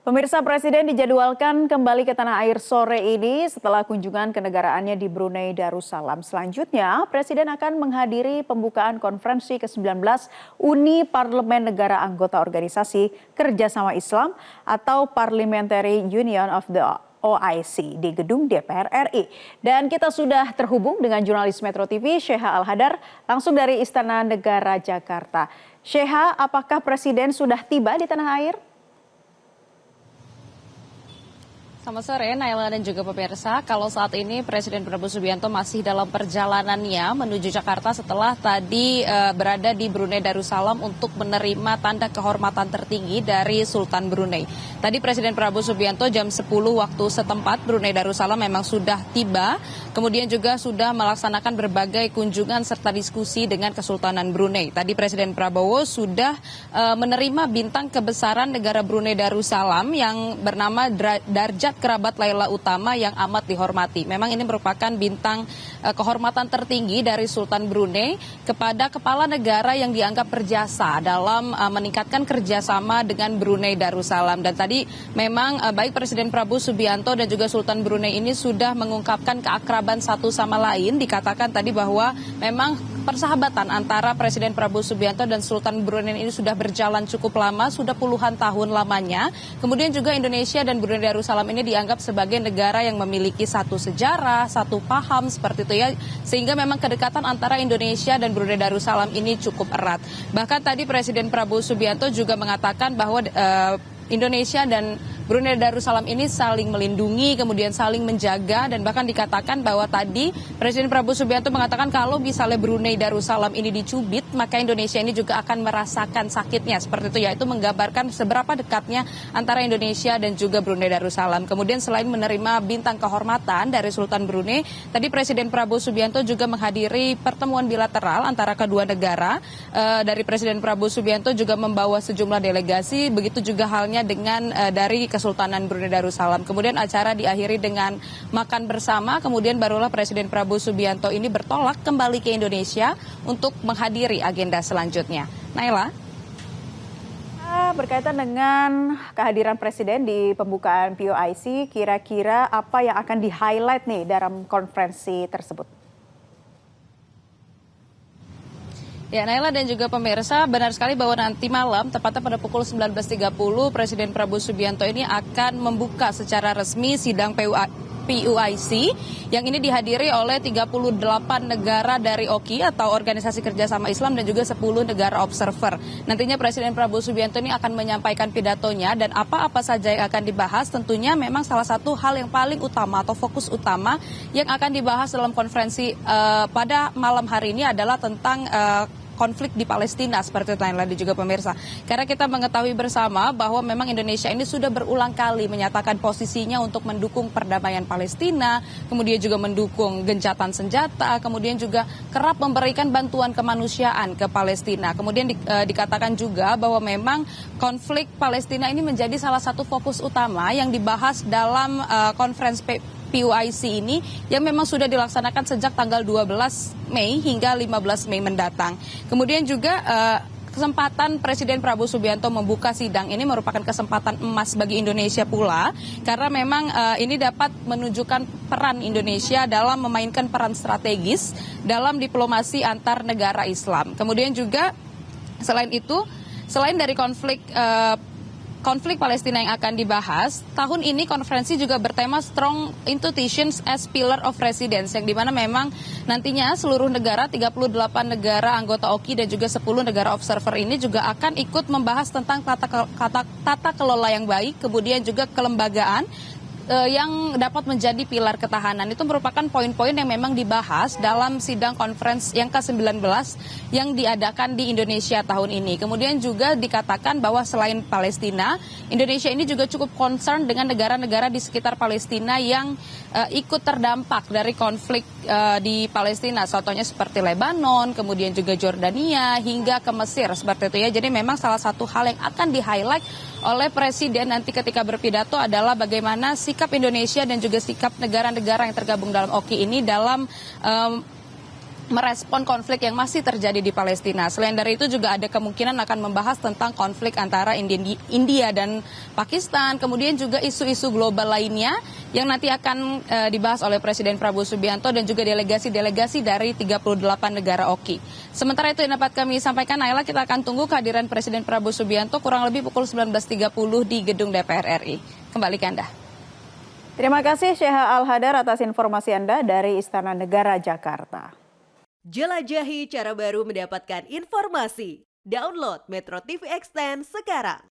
Pemirsa, Presiden dijadwalkan kembali ke tanah air sore ini setelah kunjungan kenegaraannya di Brunei Darussalam. Selanjutnya, Presiden akan menghadiri pembukaan konferensi ke-19 Uni Parlemen Negara Anggota Organisasi Kerjasama Islam atau Parliamentary Union of the OIC di gedung DPR RI. Dan kita sudah terhubung dengan jurnalis Metro TV, Sheha Al-Hadar, langsung dari Istana Negara Jakarta. Sheha, apakah Presiden sudah tiba di tanah air? Selamat sore, Naila dan juga pemirsa. Kalau saat ini Presiden Prabowo Subianto masih dalam perjalanannya menuju Jakarta setelah tadi berada di Brunei Darussalam untuk menerima tanda kehormatan tertinggi dari Sultan Brunei. Tadi Presiden Prabowo Subianto jam 10 waktu setempat Brunei Darussalam memang sudah tiba, kemudian juga sudah melaksanakan berbagai kunjungan serta diskusi dengan Kesultanan Brunei. Tadi Presiden Prabowo sudah menerima bintang kebesaran negara Brunei Darussalam yang bernama Darjat Kerabat Laila Utama yang amat dihormati. Memang ini merupakan bintang kehormatan tertinggi dari Sultan Brunei kepada kepala negara yang dianggap berjasa dalam meningkatkan kerjasama dengan Brunei Darussalam. Dan tadi memang baik Presiden Prabowo Subianto dan juga Sultan Brunei ini sudah mengungkapkan keakraban satu sama lain. Dikatakan tadi bahwa memang persahabatan antara Presiden Prabowo Subianto dan Sultan Brunei ini sudah berjalan cukup lama, sudah puluhan tahun lamanya. Kemudian juga Indonesia dan Brunei Darussalam ini dianggap sebagai negara yang memiliki satu sejarah, satu paham seperti itu ya. Sehingga memang kedekatan antara Indonesia dan Brunei Darussalam ini cukup erat. Bahkan tadi Presiden Prabowo Subianto juga mengatakan bahwa Indonesia dan Brunei Darussalam ini saling melindungi, kemudian saling menjaga, dan bahkan dikatakan bahwa tadi Presiden Prabowo Subianto mengatakan kalau misalnya Brunei Darussalam ini dicubit, maka Indonesia ini juga akan merasakan sakitnya, seperti itu, yaitu menggambarkan seberapa dekatnya antara Indonesia dan juga Brunei Darussalam. Kemudian selain menerima bintang kehormatan dari Sultan Brunei, tadi Presiden Prabowo Subianto juga menghadiri pertemuan bilateral antara kedua negara. Dari Presiden Prabowo Subianto juga membawa sejumlah delegasi, begitu juga halnya dengan dari Kesultanan Brunei Darussalam. Kemudian acara diakhiri dengan makan bersama, kemudian barulah Presiden Prabowo Subianto ini bertolak kembali ke Indonesia untuk menghadiri agenda selanjutnya. Naila? Berkaitan dengan kehadiran Presiden di pembukaan POIC, kira-kira apa yang akan di-highlight nih dalam konferensi tersebut? Ya, Naila dan juga pemirsa, benar sekali bahwa nanti malam, tepatnya pada pukul 19.30, Presiden Prabowo Subianto ini akan membuka secara resmi sidang POIC yang ini dihadiri oleh 38 negara dari OKI atau Organisasi Kerjasama Islam dan juga 10 negara observer. Nantinya Presiden Prabowo Subianto ini akan menyampaikan pidatonya dan apa-apa saja yang akan dibahas. Tentunya memang salah satu hal yang paling utama atau fokus utama yang akan dibahas dalam konferensi pada malam hari ini adalah tentang konflik di Palestina, seperti itu dan juga pemirsa. Karena kita mengetahui bersama bahwa memang Indonesia ini sudah berulang kali menyatakan posisinya untuk mendukung perdamaian Palestina, kemudian juga mendukung gencatan senjata, kemudian juga kerap memberikan bantuan kemanusiaan ke Palestina. Kemudian dikatakan juga bahwa memang konflik Palestina ini menjadi salah satu fokus utama yang dibahas dalam konferensi POIC ini yang memang sudah dilaksanakan sejak tanggal 12 Mei hingga 15 Mei mendatang. Kemudian juga kesempatan Presiden Prabowo Subianto membuka sidang ini merupakan kesempatan emas bagi Indonesia pula, karena memang ini dapat menunjukkan peran Indonesia dalam memainkan peran strategis dalam diplomasi antar negara Islam. Kemudian juga selain itu, selain dari konflik Palestina yang akan dibahas, tahun ini konferensi juga bertema Strong Institutions as Pillar of Resilience, yang dimana memang nantinya seluruh negara, 38 negara anggota OKI dan juga 10 negara observer ini juga akan ikut membahas tentang tata kelola yang baik, kemudian juga kelembagaan yang dapat menjadi pilar ketahanan. Itu merupakan poin-poin yang memang dibahas dalam sidang konferensi yang ke-19 yang diadakan di Indonesia tahun ini. Kemudian juga dikatakan bahwa selain Palestina, Indonesia ini juga cukup concern dengan negara-negara di sekitar Palestina yang ikut terdampak dari konflik di Palestina. Contohnya seperti Lebanon, kemudian juga Jordania, hingga ke Mesir, seperti itu ya. Jadi memang salah satu hal yang akan di-highlight oleh Presiden nanti ketika berpidato adalah bagaimana sikap Indonesia dan juga sikap negara-negara yang tergabung dalam OKI ini dalam merespon konflik yang masih terjadi di Palestina. Selain dari itu juga ada kemungkinan akan membahas tentang konflik antara India dan Pakistan, kemudian juga isu-isu global lainnya yang nanti akan dibahas oleh Presiden Prabowo Subianto dan juga delegasi-delegasi dari 38 negara OKI. Sementara itu yang dapat kami sampaikan, Naila, kita akan tunggu kehadiran Presiden Prabowo Subianto kurang lebih pukul 19.30 di gedung DPR RI. Kembali ke Anda. Terima kasih Syeha Al-Hadar atas informasi Anda dari Istana Negara Jakarta. Jelajahi cara baru mendapatkan informasi. Download Metro TV Extend sekarang.